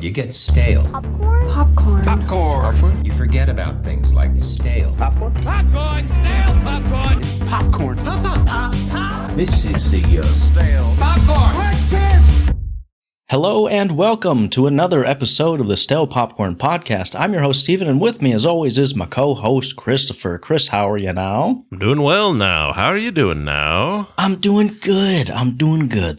You get stale. Popcorn. You forget about things like stale. Popcorn, stale popcorn. Popcorn. Pop. This is the Stale popcorn. Hello and welcome to another episode of the Stale Popcorn Podcast. I'm your host, Steven, and with me, as always, is my co-host, Christopher. Chris, how are you now? I'm doing well now. How are you doing now? I'm doing good.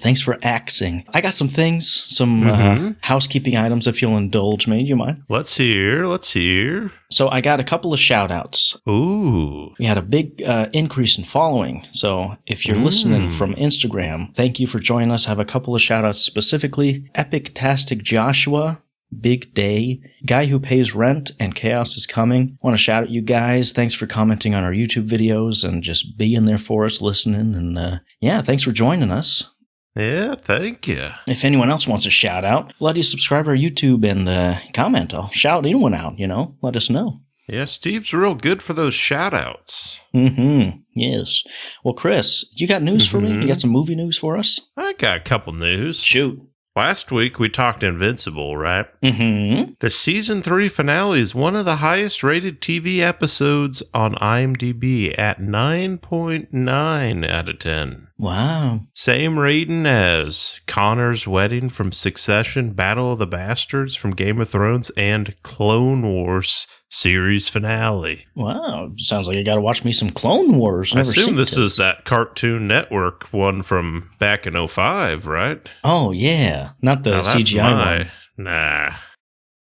Thanks for axing. I got some things, some housekeeping items, if you'll indulge me. You mind? Let's hear. So I got a couple of shout-outs. Ooh. We had a big increase in following. So if you're listening from Instagram, thank you for joining us. I have a couple of shout-outs specifically. Epic-tastic Joshua, Big Day, Guy Who Pays Rent, and Chaos Is Coming. I want to shout out you guys. Thanks for commenting on our YouTube videos and just being there for us, listening. And thanks for joining us. Yeah, thank you. If anyone else wants a shout out, bloody subscribe to our YouTube and comment. I'll shout anyone out, let us know. Yeah, Steve's real good for those shout outs. Yes. Well, Chris, you got news for me? You got some movie news for us? I got a couple news. Shoot. Last week we talked Invincible, right? Mm-hmm. The season 3 finale is one of the highest rated TV episodes on IMDb at 9.9 out of 10. Wow. Same rating as Connor's Wedding from Succession, Battle of the Bastards from Game of Thrones, and Clone Wars series finale. Wow. Sounds like you got to watch me some Clone Wars. I assume this is that Cartoon Network one from back in 2005, right? Oh, yeah. Not the CGI one. Nah.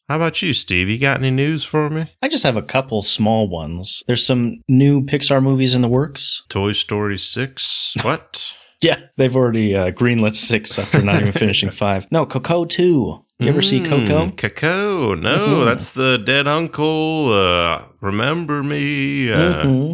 How about you, Steve? You got any news for me? I just have a couple small ones. There's some new Pixar movies in the works. Toy Story 6? What? Yeah, they've already greenlit 6 after not even finishing 5. No, Coco 2. You ever see Coco? Coco. No, that's the dead uncle. Remember me.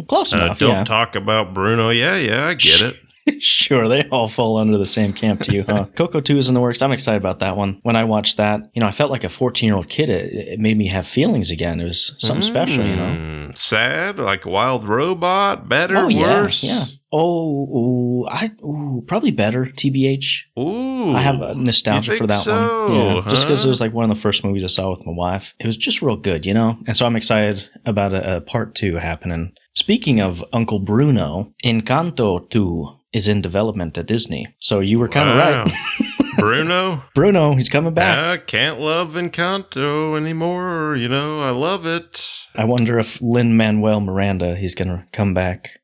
Close enough, Don't talk about Bruno. Yeah, I get it. Sure, they all fall under the same camp to you, huh? Coco 2 is in the works. I'm excited about that one. When I watched that, I felt like a 14-year-old kid. It made me have feelings again. It was something special, Sad, like a wild robot, better, worse? Yeah. Probably better, TBH. Ooh. I have a nostalgia for that one. Yeah, just because it was like one of the first movies I saw with my wife. It was just real good, And so I'm excited about a part 2 happening. Speaking of Uncle Bruno, Encanto 2 is in development at Disney. So you were kind of right. Bruno, he's coming back. I can't love Encanto anymore. I love it. I wonder if Lin-Manuel Miranda, he's going to come back.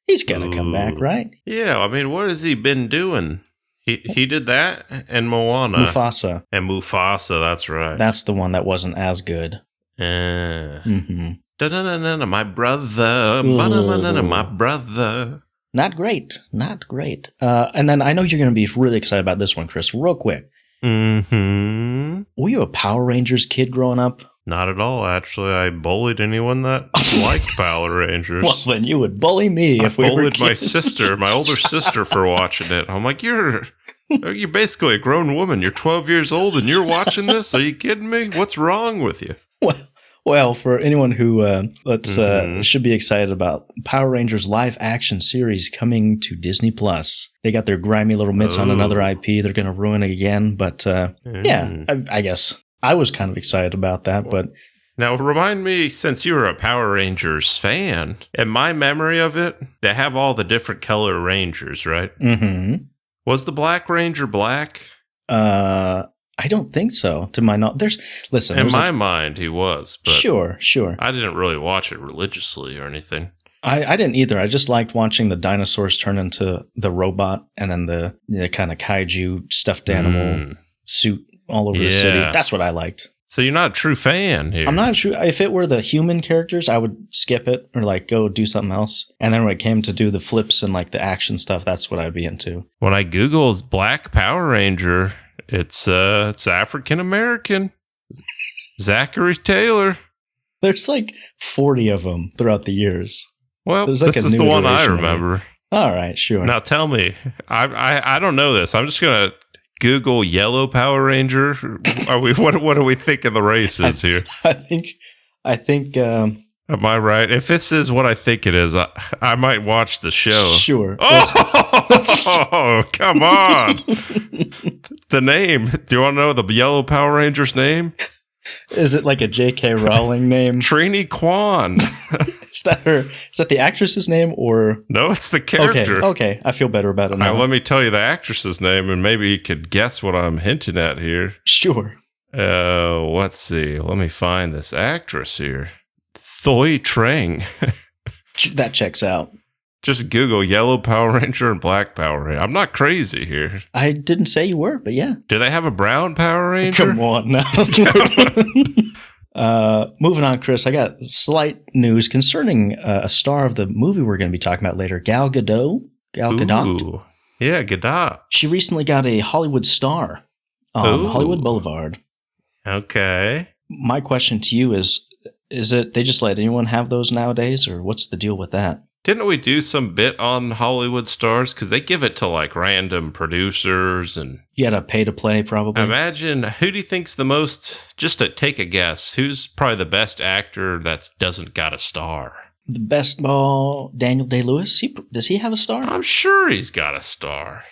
He's going to come back, right? Yeah, I mean, what has he been doing? He did that and Moana. Mufasa. And Mufasa, that's right. That's the one that wasn't as good. Da-na-na-na, my brother. Ba-na-na-na, my brother. Not great. And then I know you're going to be really excited about this one, Chris, real quick. Were you a Power Rangers kid growing up? Not at all, actually. I bullied anyone that liked Power Rangers. Well, then you would bully me if we were bullied kids. my older sister, for watching it. I'm like, you're basically a grown woman. You're 12 years old and you're watching this? Are you kidding me? What's wrong with you? Well, for anyone who should be excited about Power Rangers live action series coming to Disney Plus. They got their grimy little mitts on another IP. They're going to ruin it again. But I guess I was kind of excited about that. But now, remind me, since you were a Power Rangers fan, in my memory of it, they have all the different color Rangers, right? Mm-hmm. Was the Black Ranger black? I don't think so. To my knowledge, in my mind, he was. But sure. I didn't really watch it religiously or anything. I didn't either. I just liked watching the dinosaurs turn into the robot and then the kind of kaiju stuffed animal suit all over the city. That's what I liked. So you're not a true fan here. I'm not true. If it were the human characters, I would skip it or go do something else. And then when it came to do the flips and the action stuff, that's what I'd be into. When I Google's Black Power Ranger, it's African American. Zachary Taylor. There's 40 of them throughout the years. Well, this is the one I remember. All right, sure. Now tell me, I don't know this. I'm just gonna Google yellow Power Ranger. What are we thinking the race is here? I think. Am I right? If this is what I think it is, I might watch the show. Sure. Oh, come on. The name. Do you want to know the yellow Power Ranger's name? Is it like a J.K. Rowling name? Trini Kwan. Is that her? Is that the actress's name or? No, it's the character. Okay. I feel better about it now. Now, let me tell you the actress's name, and maybe you could guess what I'm hinting at here. Sure. Let's see. Let me find this actress here. Thoi Trang. That checks out. Just Google yellow Power Ranger and black Power Ranger. I'm not crazy here. I didn't say you were, but yeah. Do they have a brown Power Ranger? Come on now. Moving on, Chris, I got slight news concerning a star of the movie we're going to be talking about later, Gal Gadot. Ooh. Yeah, Gadot. She recently got a Hollywood star on Ooh. Hollywood Boulevard. Okay. My question to you is it they just let anyone have those nowadays, or what's the deal with that? Didn't we do some bit on Hollywood stars? Because they give it to like random producers and... You had to pay to play, probably. Imagine, who do you think's the most... Just to take a guess, who's probably the best actor that doesn't got a star? The best, Daniel Day-Lewis. Does he have a star? I'm sure he's got a star.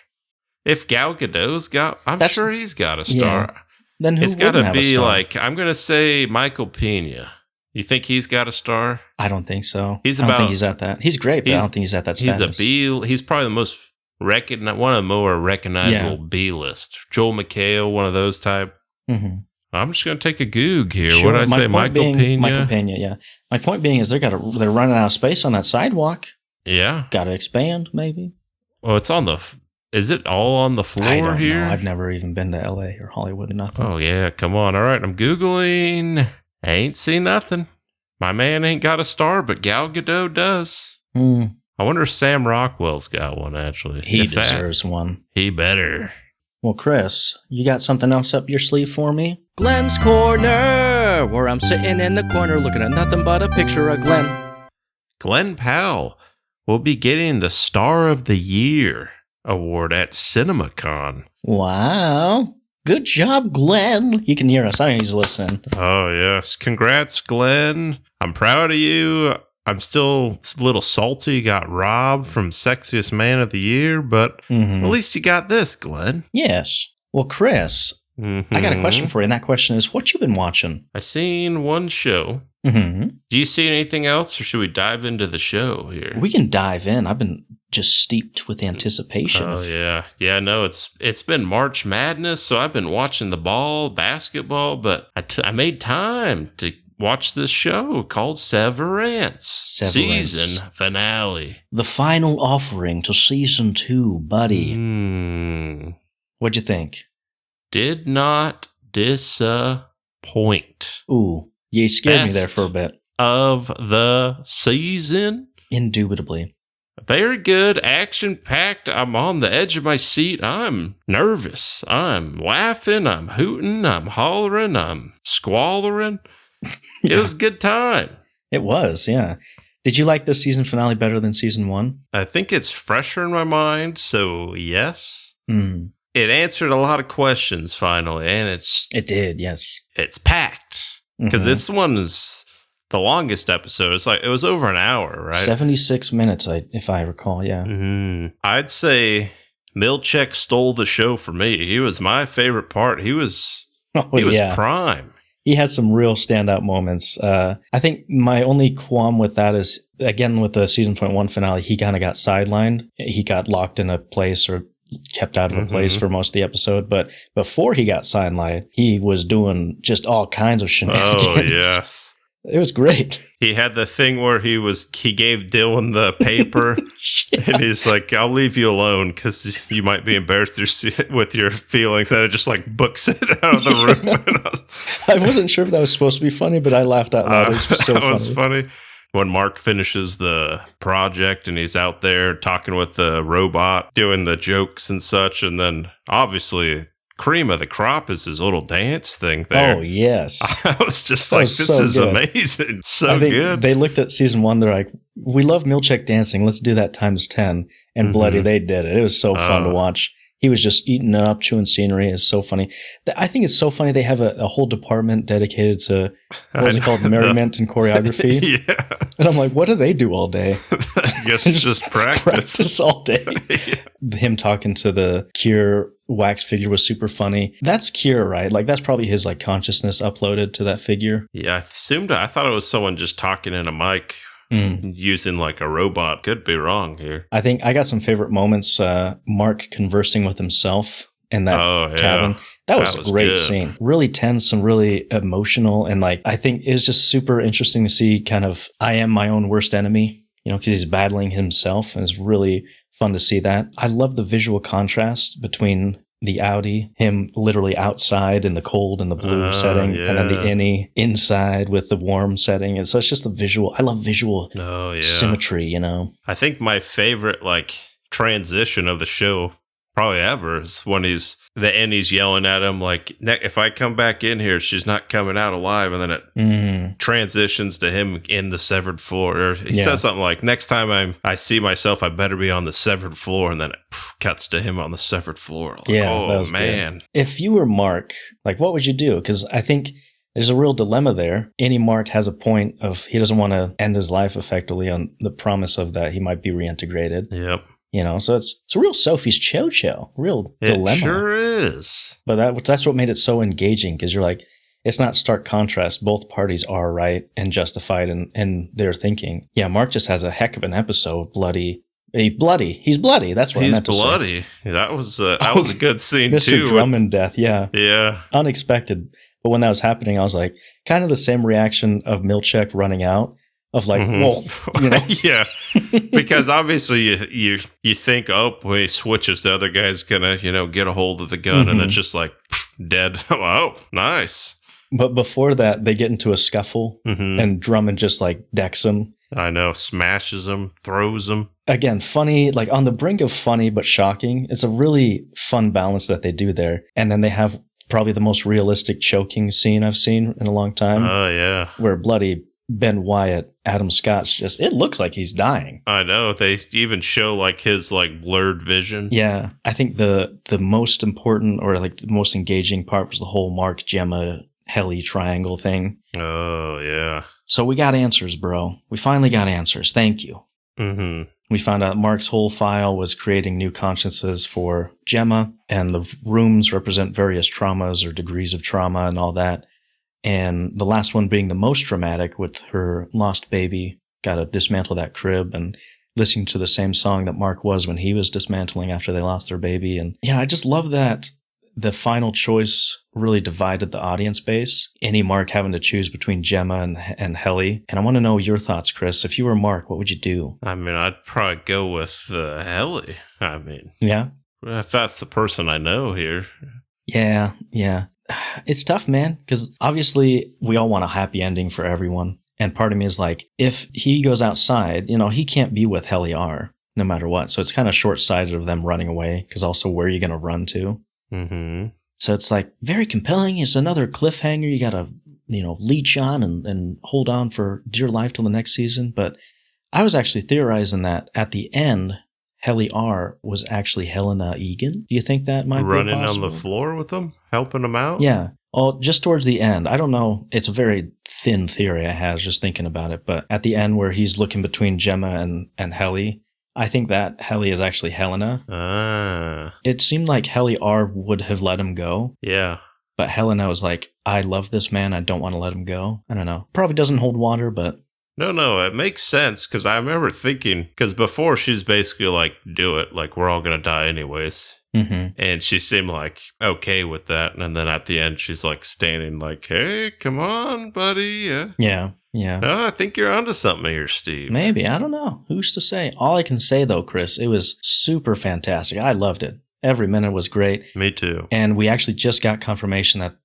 If Gal Gadot's got... I'm sure he's got a star. Yeah. Then who It's got wouldn't to have a be star? like... I'm going to say Michael Pena. You think he's got a star? I don't think so. He's I don't about- think he's at that. He's great, but I don't think he's at that status. He's a B. He's probably the most one of the more recognizable B list. Joel McHale, one of those type. Mm-hmm. I'm just going to take a goog here. Sure. What did I say? Michael Pena. Michael Pena, yeah. My point being is they're running out of space on that sidewalk. Yeah. Got to expand, maybe. Well, it's on the. Is it all on the floor I don't here? know. I've never even been to L.A. or Hollywood or nothing. Oh yeah, come on. All right, I'm googling. I ain't seen nothing. My man ain't got a star, but Gal Gadot does. I wonder if Sam Rockwell's got one, actually. He If that- deserves one. He better. Well, Chris, you got something else up your sleeve for me? Glenn's Corner, where I'm sitting in the corner looking at nothing but a picture of Glenn. Glenn Powell will be getting the Star of the Year award at CinemaCon. Wow. Good job, Glenn. You can hear us. I know he's listening. Oh, yes. Congrats, Glenn. I'm proud of you. I'm still a little salty. Got robbed from Sexiest Man of the Year, but at least you got this, Glenn. Yes. Well, Chris, I got a question for you, and that question is, what you been watching? I seen one show. Mm-hmm. Do you see anything else, or should we dive into the show here? We can dive in. I've been just steeped with anticipation. Oh, yeah. Yeah, no, it's been March Madness, so I've been watching the basketball, but I made time to watch this show called Severance. Season finale. The final offering to season 2, buddy. What'd you think? Did not disappoint. Ooh, you scared me there for a bit. Of the season. Indubitably. Very good, action-packed. I'm on the edge of my seat. I'm nervous. I'm laughing. I'm hooting. I'm hollering. I'm squallering. It was a good time. It was, yeah. Did you like this season finale better than season 1? I think it's fresher in my mind, so yes. Mm. It answered a lot of questions finally, and it did, yes. It's packed because this one is the longest episode. It's like it was over an hour, right? 76 minutes, if I recall, yeah. I'd say Milchek stole the show for me. He was my favorite part. He was prime. He had some real standout moments. I think my only qualm with that is, again, with the season 1 finale, he kind of got sidelined. He got locked in a place or kept out of a place for most of the episode. But before he got sidelined, he was doing just all kinds of shenanigans. Oh, yes. It was great. He had the thing where he gave Dylan the paper and he's like, I'll leave you alone because you might be embarrassed with your feelings. And it just like books it out of the room. I wasn't sure if that was supposed to be funny, but I laughed out loud. It was so funny. Was funny. When Mark finishes the project and he's out there talking with the robot, doing the jokes and such. And then obviously cream of the crop is his little dance thing there. Oh, yes. I was just like, this is amazing. So good. They looked at season 1. They're like, we love Milchek dancing. Let's do that times 10. And bloody, they did it. It was so fun to watch. He was just eating up, chewing scenery. It's so funny. I think it's so funny they have a whole department dedicated to, what was it called? Merriment and choreography. Yeah. And I'm like, what do they do all day? I guess it's just practice. Practice all day. Yeah. Him talking to the Cure wax figure was super funny. That's Kira, right? Like that's probably his like consciousness uploaded to that figure. Yeah, I thought it was someone just talking in a mic using like a robot. Could be wrong here. I think I got some favorite moments. Mark conversing with himself in that cabin. That was a great good scene. Really tense and really emotional. And like, I think it's just super interesting to see kind of, I am my own worst enemy, you know, because he's battling himself. And it's really fun to see that. I love the visual contrast between the Audi, him literally outside in the cold and the blue setting, and then the innie inside with the warm setting. And so it's just the visual. I love visual symmetry, you know. I think my favorite like transition of the show probably ever is when he's yelling at him like, if I come back in here, she's not coming out alive. And then it transitions to him in the severed floor. Or he says something like, next time I see myself, I better be on the severed floor. And then it cuts to him on the severed floor. Like, oh, man. Good. If you were Mark, like, what would you do? Because I think there's a real dilemma there. Any Mark has a point of he doesn't want to end his life effectively on the promise of that he might be reintegrated. Yep. You know, so it's a real Sophie's Cho-Cho, real dilemma. It sure is. But that's what made it so engaging, because you're like, it's not stark contrast. Both parties are right and justified in their thinking. Yeah, Mark just has a heck of an episode. He's bloody. That's what I meant to say. He's bloody. That was a good scene Mr. too. Mr. Drummond death, yeah. Yeah. Unexpected. But when that was happening, I was like, kind of the same reaction of Milchek running out. Of like, well, you know. Yeah. Because obviously you think, oh, when he switches, the other guy's gonna, you know, get a hold of the gun, and it's just like dead. Oh, nice. But before that, they get into a scuffle, and Drummond just like decks him. I know, smashes him, throws him. Again, funny, like on the brink of funny but shocking. It's a really fun balance that they do there. And then they have probably the most realistic choking scene I've seen in a long time. Oh, yeah. Where bloody Ben Wyatt, Adam Scott's just, it looks like he's dying. I know. They even show like his like blurred vision. Yeah. I think the most important or like the most engaging part was the whole Mark, Gemma, Helly triangle thing. Oh, yeah. So we got answers, bro. We finally got answers. Thank you. We found out Mark's whole file was creating new consciences for Gemma, and the rooms represent various traumas or degrees of trauma and all that. And the last one being the most dramatic with her lost baby, got to dismantle that crib and listening to the same song that Mark was when he was dismantling after they lost their baby. And yeah, I just love that the final choice really divided the audience base. Any Mark having to choose between Gemma and Helly. And I want to know your thoughts, Chris. If you were Mark, what would you do? I mean, I'd probably go with Helly. I mean, yeah, if that's the person I know here. Yeah. It's tough, man, because obviously we all want a happy ending for everyone. And part of me is like, if he goes outside, you know, he can't be with Helly R no matter what. So it's kind of short-sighted of them running away, because also where are you going to run to? So it's like very compelling. It's another cliffhanger. You got to, you know, leech on and hold on for dear life till the next season. But I was actually theorizing that at the end, Helly R was actually Helena Egan. Do you think that might be running possible? On the floor with them, helping them out? Yeah. Well, just towards the end. I don't know. It's a very thin theory I have just thinking about it. But at the end where he's looking between Gemma and Helly, I think that Helly is actually Helena. It seemed like Helly R would have let him go. Yeah. But Helena was like, I love this man. I don't want to let him go. I don't know. Probably doesn't hold water, but... No, it makes sense, because I remember thinking, because before she's basically like, do it, like we're all going to die anyways. And she seemed like okay with that. And then at the end, she's like standing like, hey, come on, buddy. Yeah. No, I think you're onto something here, Steve. Maybe. I don't know. Who's to say? All I can say, though, Chris, it was super fantastic. I loved it. Every minute was great. Me too. And we actually just got confirmation that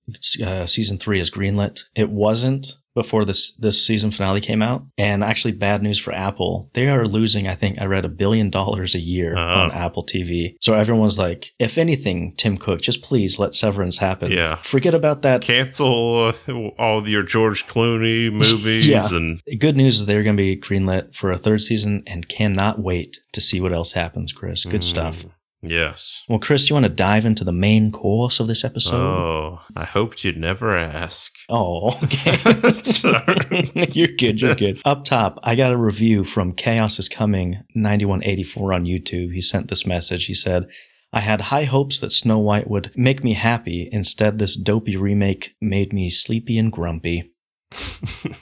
season 3 is greenlit. It wasn't before this season finale came out. And actually bad news for Apple. They are losing, I think I read, $1 billion a year on Apple TV. So everyone's like, if anything, Tim Cook, just please let Severance happen. Yeah. Forget about that. Cancel all your George Clooney movies. Yeah. And good news is they're going to be greenlit for a 3rd season and cannot wait to see what else happens, Chris. Good stuff. Yes. Well, Chris, do you want to dive into the main course of this episode? Oh, I hoped you'd never ask. Oh, okay. Sorry. You're good. Up top, I got a review from Chaos is Coming 9184 on YouTube. He sent this message. He said, I had high hopes that Snow White would make me happy. Instead, this dopey remake made me sleepy and grumpy.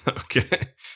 Okay.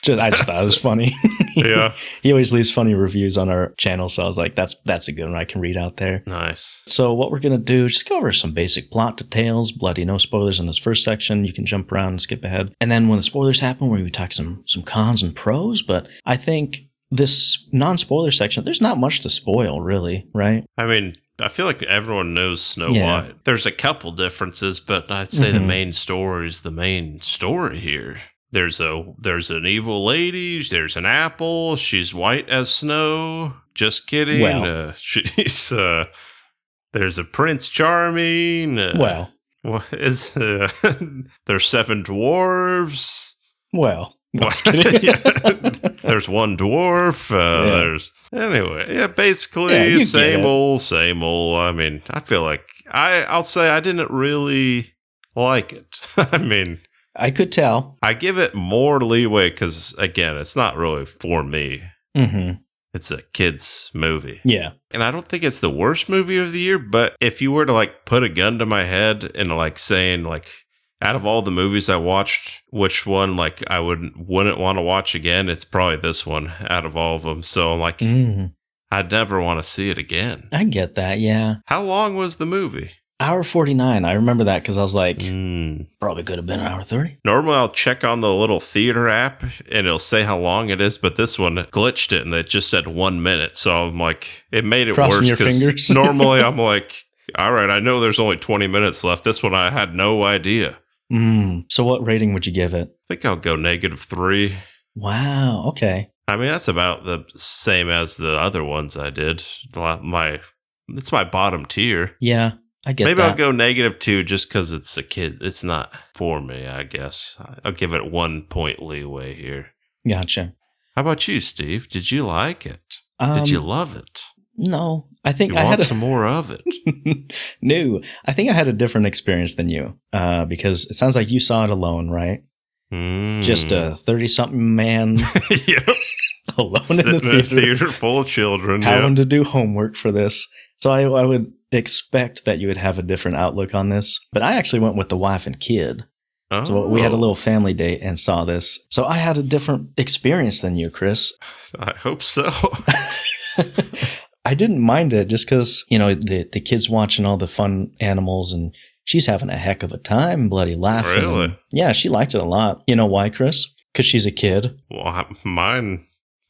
I just thought it was funny. Yeah. He always leaves funny reviews on our channel, so I was like, that's a good one I can read out there. Nice. So what we're going to do, just go over some basic plot details, bloody no spoilers in this first section. You can jump around and skip ahead. And then when the spoilers happen, we talk some cons and pros, but I think this non-spoiler section, there's not much to spoil, really, right? I mean, I feel like everyone knows Snow White. There's a couple differences, but I'd say the main story is the main story here. There's an evil lady. There's an apple. She's white as snow. Just kidding. Well. There's a Prince Charming. What is there's 7 dwarves. Well. There's one dwarf. Basically same old. I mean, I feel like I'll say I didn't really like it. I mean, I could tell. I give it more leeway because, again, it's not really for me. Mm-hmm. It's a kid's movie. Yeah. And I don't think it's the worst movie of the year, but if you were to like put a gun to my head and like saying like, out of all the movies I watched, which one like I wouldn't want to watch again, it's probably this one out of all of them. So like, I'd never want to see it again. I get that, yeah. How long was the movie? Hour 49. I remember that because I was like, probably could have been an hour 30. Normally, I'll check on the little theater app and it'll say how long it is, but this one glitched it and it just said 1 minute. So I'm like, it made it Crossing worse your fingers. Normally I'm like, all right, I know there's only 20 minutes left. This one I had no idea. So what rating would you give it? I think I'll go -3. Wow. Okay. I mean, that's about the same as the other ones I did. It's my bottom tier. Yeah. I get Maybe that. I'll go -2 just because it's a kid. It's not for me, I guess. I'll give it 1 point leeway here. Gotcha. How about you, Steve? Did you like it? Did you love it? No. I think you I want had some more of it. No. I think I had a different experience than you because it sounds like you saw it alone, right? Just a 30-something man Yep. alone Sitting in the theater full of children. having to do homework for this. So I would expect that you would have a different outlook on this. But I actually went with the wife and kid. Oh. So we had a little family date and saw this. So I had a different experience than you, Chris. I hope so. I didn't mind it just because, the kid's watching all the fun animals and she's having a heck of a time, bloody laughing. Really? And yeah, she liked it a lot. You know why, Chris? Because she's a kid. Well, mine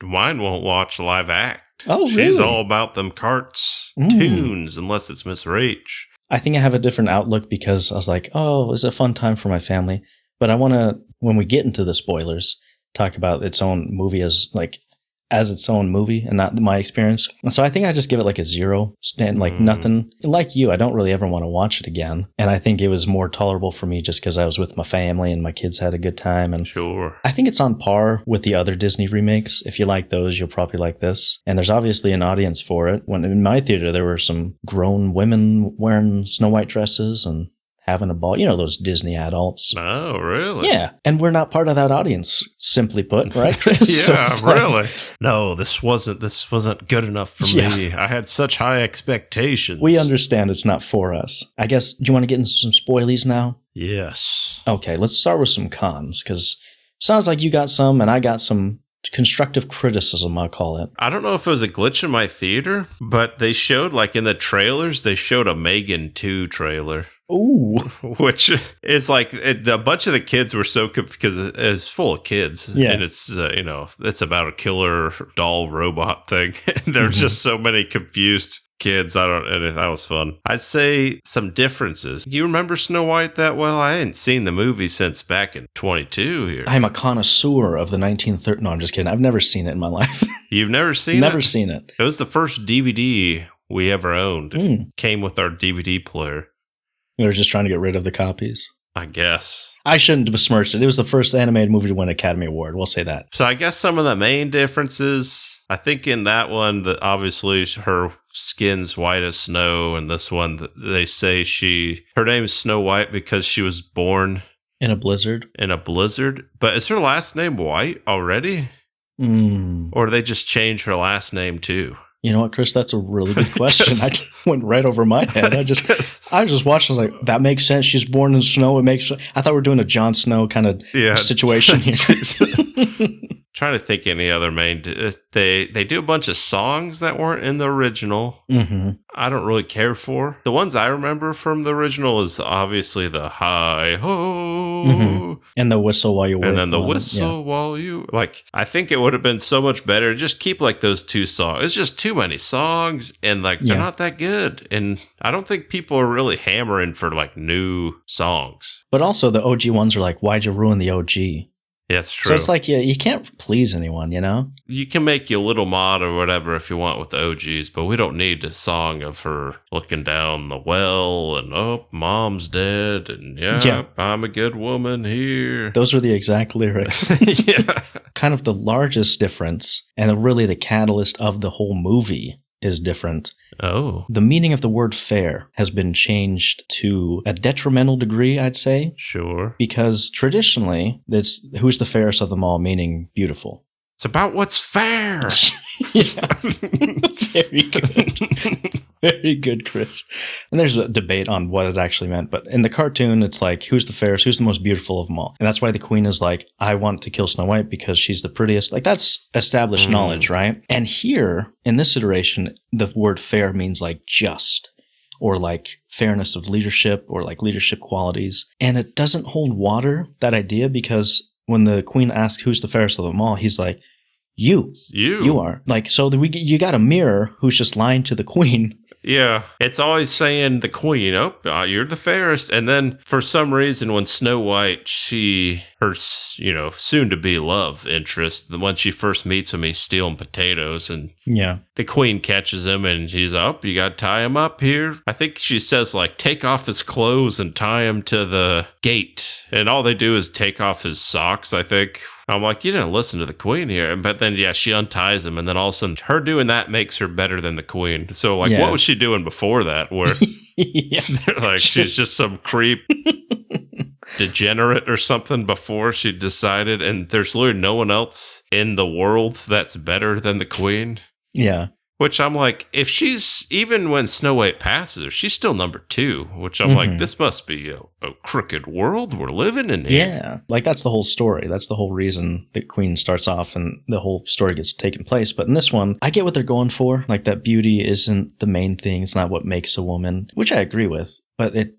won't watch live act. Oh, really? She's all about them cartoons, unless it's Miss Rach. I think I have a different outlook because I was like, oh, it's a fun time for my family. But I want to, when we get into the spoilers, talk about its own movie as its own movie and not my experience. And so I think I just give it like a 0, nothing. Like you, I don't really ever want to watch it again. And I think it was more tolerable for me just because I was with my family and my kids had a good time. And sure. I think it's on par with the other Disney remakes. If you like those, you'll probably like this. And there's obviously an audience for it. When in my theater, there were some grown women wearing Snow White dresses and having a ball. You know, those Disney adults. Oh, really? Yeah. And we're not part of that audience, simply put, right, Chris? Yeah, So like, really. No, this wasn't good enough for me. I had such high expectations. We understand it's not for us. I guess, do you want to get into some spoilies now? Yes. Okay, let's start with some cons, because it sounds like you got some and I got some constructive criticism, I'll call it. I don't know if it was a glitch in my theater, but they showed, like in the trailers, they showed a Megan 2 trailer. Ooh. Which is like a bunch of the kids were so because it's full of kids. Yeah. And it's, it's about a killer doll robot thing. There's just so many confused kids. And that was fun. I'd say some differences. You remember Snow White that well? I hadn't seen the movie since back in 22 here. I'm a connoisseur of the 1930s. No, I'm just kidding. I've never seen it in my life. You've never seen it? Never seen it. It was the first DVD we ever owned. It came with our DVD player. They were just trying to get rid of the copies. I guess. I shouldn't have besmirched it. It was the first animated movie to win an Academy Award. We'll say that. So I guess some of the main differences, I think in that one, that obviously her skin's white as snow, and this one, they say her name's Snow White because she was born in a blizzard. But is her last name White already? Or do they just change her last name too? You know what, Chris? That's a really good question. I went right over my head. I was just watching. I was like, that makes sense. She's born in snow. It makes. I thought we were doing a Jon Snow kind of situation here. Trying to think any other main. They do a bunch of songs that weren't in the original. Mm-hmm. I don't really care for. The ones I remember from the original is obviously the hi ho and the whistle while you wait. And then the whistle while you like. I think it would have been so much better to just keep like those two songs. It's just too many songs and like they're not that good. And I don't think people are really hammering for like new songs. But also the OG ones are like, why'd you ruin the OG? Yeah, it's true. So it's like you can't please anyone, you know? You can make your little mod or whatever if you want with the OGs, but we don't need a song of her looking down the well and, oh, mom's dead and, I'm a good woman here. Those are the exact lyrics. Yeah. Kind of the largest difference and really the catalyst of the whole movie is different. Oh. The meaning of the word fair has been changed to a detrimental degree, I'd say. Sure. Because traditionally, it's who's the fairest of them all, meaning beautiful. It's about what's fair. Very good. Very good, Chris. And there's a debate on what it actually meant. But in the cartoon, it's like, who's the fairest? Who's the most beautiful of them all? And that's why the queen is like, I want to kill Snow White because she's the prettiest. Like, that's established knowledge, right? And here, in this iteration, the word fair means like just, or like fairness of leadership, or like leadership qualities. And it doesn't hold water, that idea, because when the queen asks who's the fairest of them all, he's like, You are. Like, so you got a mirror who's just lying to the queen. Yeah, it's always saying the queen, you're the fairest. And then for some reason, when Snow White, her soon-to-be love interest, when she first meets him, he's stealing potatoes. And the queen catches him and she's up, you got to tie him up here. I think she says, like, take off his clothes and tie him to the gate. And all they do is take off his socks, I think. I'm like, you didn't listen to the queen here. But then, she unties him. And then all of a sudden, her doing that makes her better than the queen. So, like, what was she doing before that? Where they're like, she's just some creep degenerate or something before she decided. And there's literally no one else in the world that's better than the queen. Yeah. Which I'm like, if she's, even when Snow White passes her, she's still number 2, which I'm like, this must be a crooked world we're living in here. Yeah, like that's the whole story. That's the whole reason the queen starts off and the whole story gets taken place. But in this one, I get what they're going for. Like that beauty isn't the main thing. It's not what makes a woman, which I agree with. But it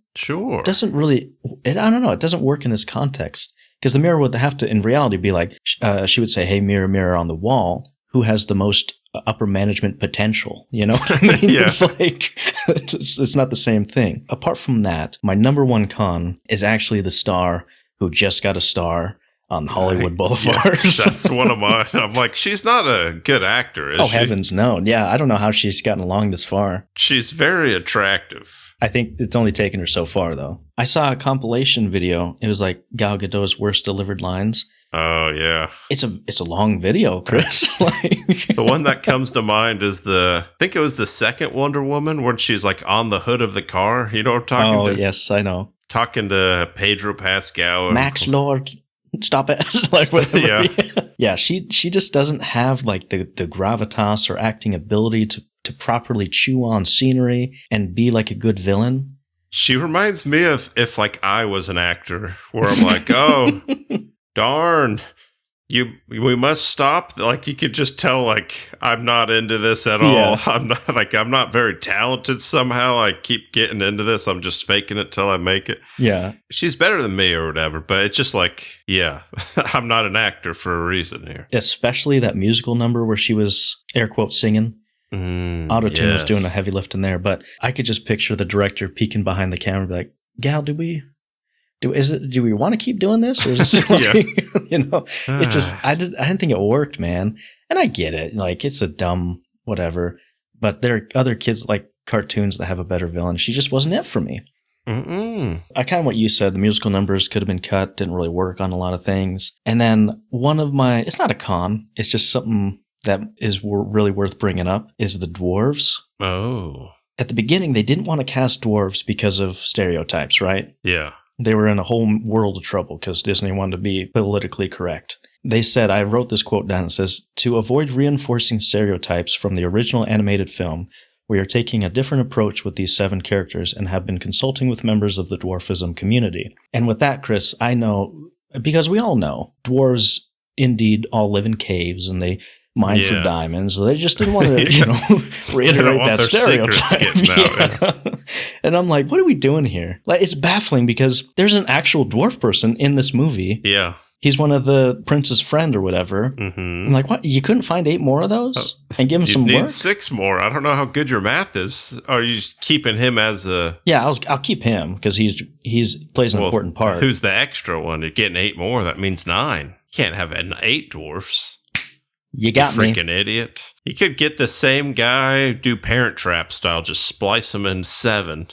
doesn't really, I don't know, it doesn't work in this context. Because the mirror would have to, in reality, be like, she would say, hey, mirror, mirror on the wall, who has the most upper management potential, you know what I mean? Yeah. It's like, it's not the same thing. Apart from that, my number one con is actually the star who just got a star on Hollywood Boulevard. Yeah, that's one of mine. I'm like, she's not a good actor, is she? Heavens no. Yeah, I don't know how she's gotten along this far. She's very attractive. I think it's only taken her so far, though. I saw a compilation video. It was like Gal Gadot's worst delivered lines. Oh, yeah. It's a long video, Chris. The one that comes to mind is I think it was the second Wonder Woman when she's like on the hood of the car. You know what I'm talking about? Oh, yes, I know. Talking to Pedro Pascal. Max Lord, stop it. Like, whatever. Yeah, she just doesn't have like the gravitas or acting ability to properly chew on scenery and be like a good villain. She reminds me of if like I was an actor where I'm like, oh... darn, we must stop. Like you could just tell, like I'm not into this at all. I'm not very talented somehow. I keep getting into this. I'm just faking it till I make it. Yeah, she's better than me or whatever. But it's just like, I'm not an actor for a reason here. Especially that musical number where she was air quote singing. Auto-tune was doing a heavy lift in there, but I could just picture the director peeking behind the camera and be like, Gal, do we want to keep doing this? Or is it like, you know, it just, I didn't think it worked, man. And I get it. Like, it's a dumb whatever, but there are other kids like cartoons that have a better villain. She just wasn't it for me. I kind of what you said, the musical numbers could have been cut, didn't really work on a lot of things. And then it's not a con, it's just something that is really worth bringing up, is the dwarves. Oh. At the beginning, they didn't want to cast dwarves because of stereotypes, right? Yeah. They were in a whole world of trouble because Disney wanted to be politically correct. They said, I wrote this quote down. It says, to avoid reinforcing stereotypes from the original animated film, we are taking a different approach with these 7 characters and have been consulting with members of the dwarfism community. And with that, Chris, I know, because we all know, dwarves indeed all live in caves and they mine for diamonds. So they just didn't want to, reiterate that stereotype. And I'm like, what are we doing here? Like, it's baffling because there's an actual dwarf person in this movie. Yeah. He's one of the prince's friend or whatever. Mm-hmm. I'm like, what? You couldn't find 8 more of those and give him some work? You need 6 more. I don't know how good your math is. Are you keeping him as a... Yeah, I'll keep him because he's plays an important part. Who's the extra one? You're getting 8 more. That means 9. You can't have 8 dwarfs. You got me. Freaking idiot. You could get the same guy, do Parent Trap style, just splice him in 7.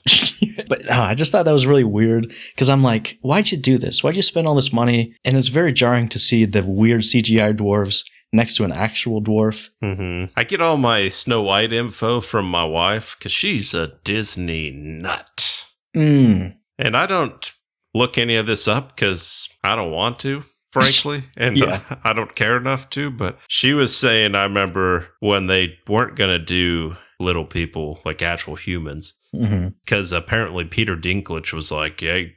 But I just thought that was really weird because I'm like, why'd you do this? Why'd you spend all this money? And it's very jarring to see the weird CGI dwarves next to an actual dwarf. Mm-hmm. I get all my Snow White info from my wife because she's a Disney nut. And I don't look any of this up because I don't want to. Frankly, and I don't care enough to, but she was saying, I remember when they weren't going to do little people, like actual humans, because apparently Peter Dinklage was like, hey,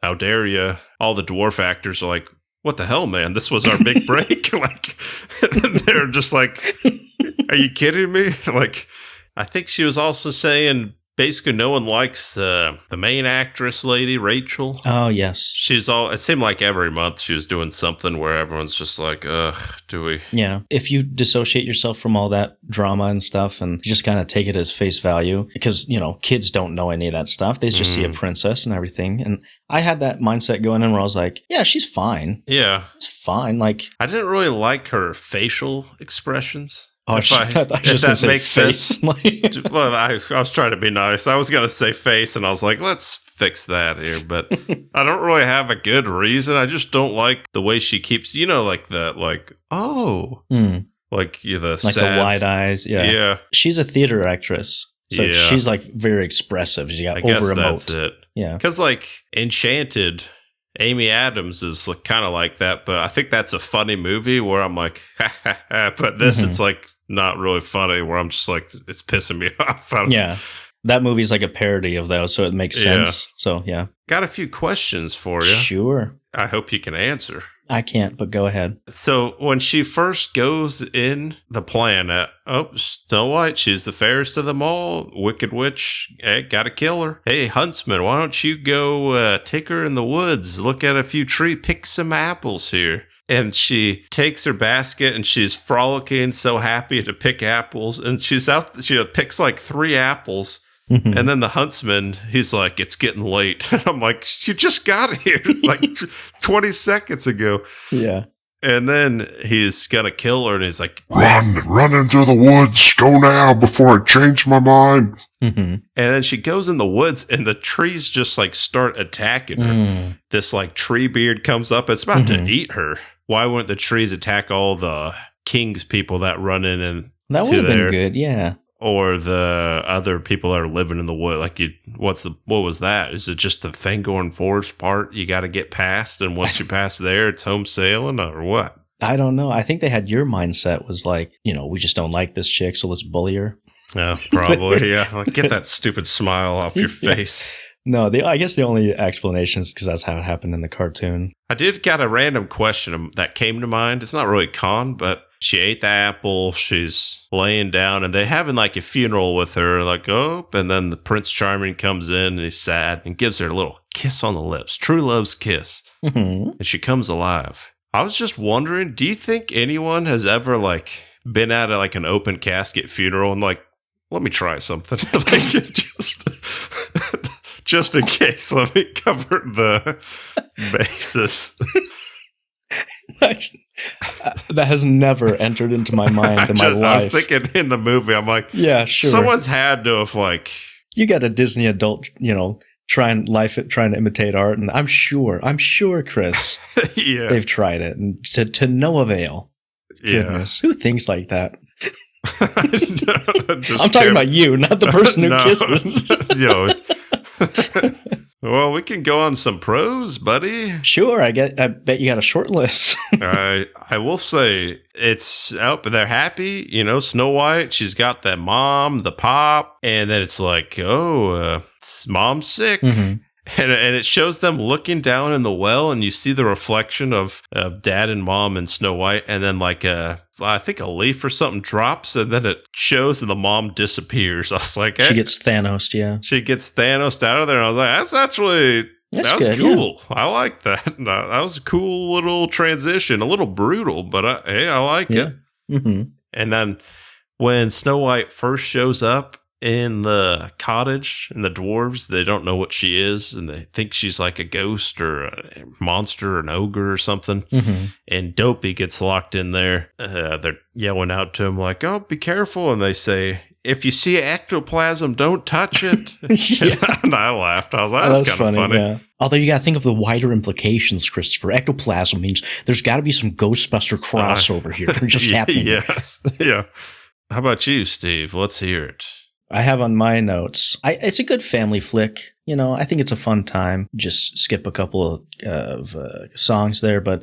how dare you? All the dwarf actors are like, what the hell, man? This was our big break. Like, they're just like, are you kidding me? Like, I think she was also saying, basically, no one likes the main actress lady, Rachel. Oh, yes. It seemed like every month she was doing something where everyone's just like, ugh, do we? Yeah. If you dissociate yourself from all that drama and stuff and just kind of take it as face value, because, kids don't know any of that stuff. They just see a princess and everything. And I had that mindset going in where I was like, yeah, she's fine. Yeah. It's fine. Like, I didn't really like her facial expressions. Oh, if that makes sense. Well, I was trying to be nice. I was going to say face, and I was like, let's fix that here. But I don't really have a good reason. I just don't like the way she keeps, like that, like, like the like sad, the wide eyes. Yeah. Yeah. She's a theater actress. So she's like very expressive. She got over emote. That's it. Yeah. Because like Enchanted, Amy Adams is kind of like that. But I think that's a funny movie where I'm like, ha, ha, ha. But this, it's like, not really funny, where I'm just like, it's pissing me off. Yeah. That movie's like a parody of those, so it makes sense. So, yeah. Got a few questions for you. Sure. I hope you can answer. I can't, but go ahead. So, when she first goes in the planet, Snow White, she's the fairest of them all. Wicked Witch, hey, gotta kill her. Hey, Huntsman, why don't you go take her in the woods, look at a few trees, pick some apples here. And she takes her basket and she's frolicking, so happy to pick apples. And she picks like 3 apples. And then the huntsman, he's like, it's getting late. And I'm like, you just got here like 20 seconds ago. Yeah. And then he's going to kill her. And he's like, run into the woods. Go now before I change my mind. And then she goes in the woods and the trees just like start attacking her. This like tree beard comes up. It's about to eat her. Why wouldn't the trees attack all the king's people that run in and that would have been good, yeah. Or the other people that are living in the wood? Like, what was that? Is it just the Fangorn Forest part you got to get past, and once you pass there, it's home sailing, or what? I don't know. I think they had your mindset was like, we just don't like this chick, so let's bully her. Yeah, probably. Yeah, like, get that stupid smile off your face. No, I guess the only explanation is because that's how it happened in the cartoon. I did got a random question that came to mind. It's not really con, but she ate the apple. She's laying down, and they're having like a funeral with her. Like, and then the Prince Charming comes in, and he's sad and gives her a little kiss on the lips, true love's kiss, and she comes alive. I was just wondering, do you think anyone has ever like been at like an open casket funeral and like, let me try something, like just in case, let me cover the basis. That has never entered into my mind in my life. I was thinking in the movie, I'm like, yeah, sure. Someone's had to have like. You got a Disney adult, trying to imitate art, and I'm sure, Chris, they've tried it, and to no avail. Goodness, who thinks like that? I'm talking about you, not the person who kisses. Well, we can go on some pros, buddy. Sure, I bet you got a short list. I will say it's out, but they're happy. You know, Snow White, she's got that mom, the pop, and then it's like, mom's sick. Mm-hmm. And it shows them looking down in the well, and you see the reflection of dad and mom and Snow White, and then like I think a leaf or something drops, and then it shows and the mom disappears. I was like, she gets Thanos, yeah. She gets Thanos out of there, and I was like, that was good, cool. Yeah. I like that. That was a cool little transition, a little brutal, but I like it. Mm-hmm. And then when Snow White first shows up in the cottage, and the dwarves, they don't know what she is, and they think she's like a ghost or a monster or an ogre or something. Mm-hmm. And Dopey gets locked in there. They're yelling out to him like, "Oh, be careful!" And they say, "If you see ectoplasm, don't touch it." And I laughed. I was like, "That's kind of funny." Yeah. Although you got to think of the wider implications, Christopher. Ectoplasm means there's got to be some Ghostbuster crossover here. Just happening. Yes. Yeah. How about you, Steve? Let's hear it. I have on my notes, it's a good family flick. You know, I think it's a fun time. Just skip a couple of songs there, but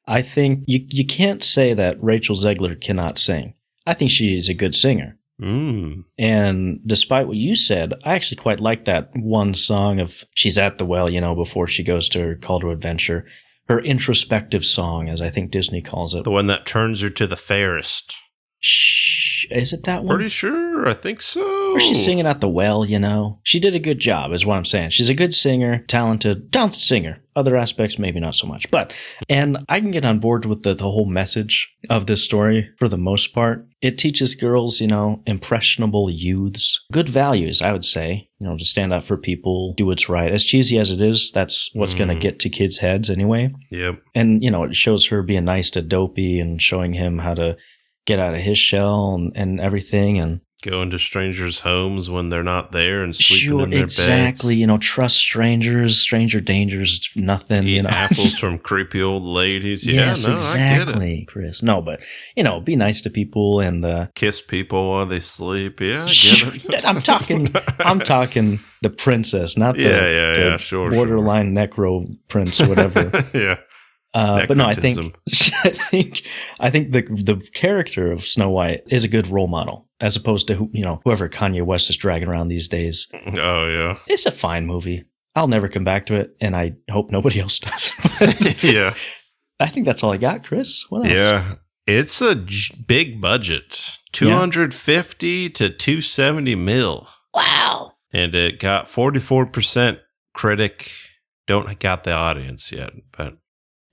I think you can't say that Rachel Zegler cannot sing. I think she is a good singer. Mm. And despite what you said, I actually quite like that one song of she's at the well, you know, before she goes to her call to adventure. Her introspective song, as I think Disney calls it. The one that turns her to the fairest. Is it that one? Pretty sure. I think so. Or she's singing at the well, you know. She did a good job, is what I'm saying. She's a good singer, talented singer. Other aspects, maybe not so much. And I can get on board with the whole message of this story for the most part. It teaches girls, you know, impressionable youths, good values, I would say, you know, to stand up for people, do what's right. As cheesy as it is, that's what's going to get to kids' heads anyway. Yep. And, you know, it shows her being nice to Dopey and showing him how to get out of his shell and everything, and go into strangers' homes when they're not there and sleeping in their beds. Exactly. You know, trust strangers, stranger dangers, nothing. Eat you know, apples from creepy old ladies. Yes, I exactly, get it. Chris. No, but you know, be nice to people and kiss people while they sleep. Yeah, I get it. I'm talking the princess, not the borderline necro prince, whatever. Yeah. But no, I think the character of Snow White is a good role model, as opposed to whoever Kanye West is dragging around these days. Oh yeah, it's a fine movie. I'll never come back to it, and I hope nobody else does. Yeah, I think that's all I got, Chris. What else? Yeah, it's a big budget, 250 to 270 mil. Wow, and it got 44% critic. Don't got the audience yet, but.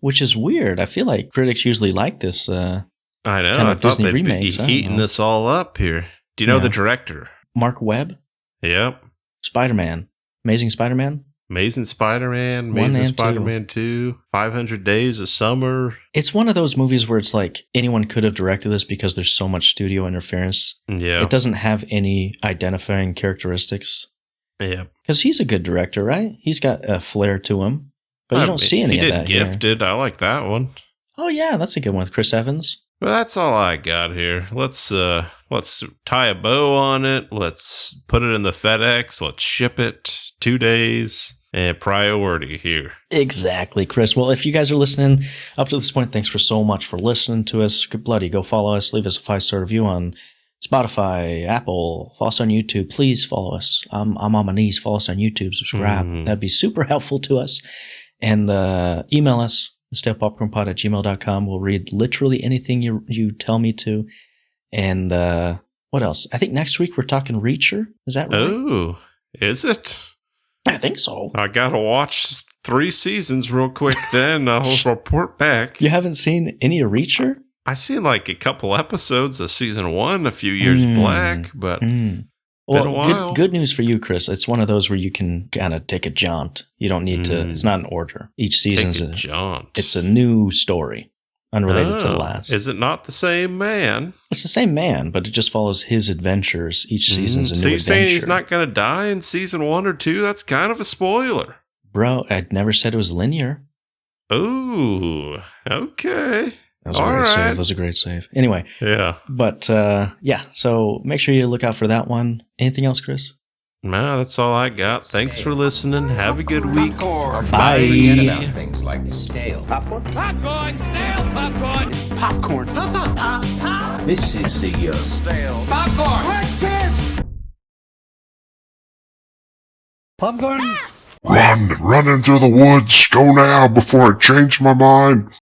Which is weird. I feel like critics usually like this. I know. Kind of I thought Disney they'd remakes. be heating this all up here. Do you know the director? Mark Webb? Yep. Spider-Man. Amazing Spider-Man? Amazing Spider-Man. Amazing Spider-Man 2. 500 Days of Summer. It's one of those movies where it's like anyone could have directed this because there's so much studio interference. Yeah. It doesn't have any identifying characteristics. Yeah. Because he's a good director, right? He's got a flair to him. But you don't see any of that. He did Gifted. Here. I like that one. Oh yeah, that's a good one with Chris Evans. Well, that's all I got here. Let's tie a bow on it. Let's put it in the FedEx. Let's ship it 2 days. And priority here. Exactly, Chris. Well, if you guys are listening up to this point, thanks so much for listening to us. Good bloody, go follow us. Leave us a 5-star review on Spotify, Apple. Follow us on YouTube. Please follow us. I'm on my knees. Follow us on YouTube. Subscribe. That'd be super helpful to us. And email us, stayuppopcornpod@gmail.com. We'll read literally anything you tell me to. And what else? I think next week we're talking Reacher. Is that right? Oh, is it? I think so. I got to watch 3 seasons real quick then. I'll report back. You haven't seen any of Reacher? I seen like a couple episodes of season 1 a few years back, but... Been a while. Good news for you, Chris. It's one of those where you can kind of take a jaunt. You don't need to. It's not an order. Each season's a jaunt. It's a new story, unrelated to the last. Is it not the same man? It's the same man, but it just follows his adventures. Each season's a new adventure. So you're saying he's not going to die in season 1 or 2? That's kind of a spoiler, bro. I never said it was linear. Oh, okay. That was a great save. That was a great save. Anyway. Yeah. But, so make sure you look out for that one. Anything else, Chris? Nah, that's all I got. Thanks for listening. Have a good week. Popcorn. Bye. Forget about things like stale. Popcorn, stale popcorn. Popcorn. This is the Stale popcorn. Popcorn? Run into the woods. Go now before I change my mind.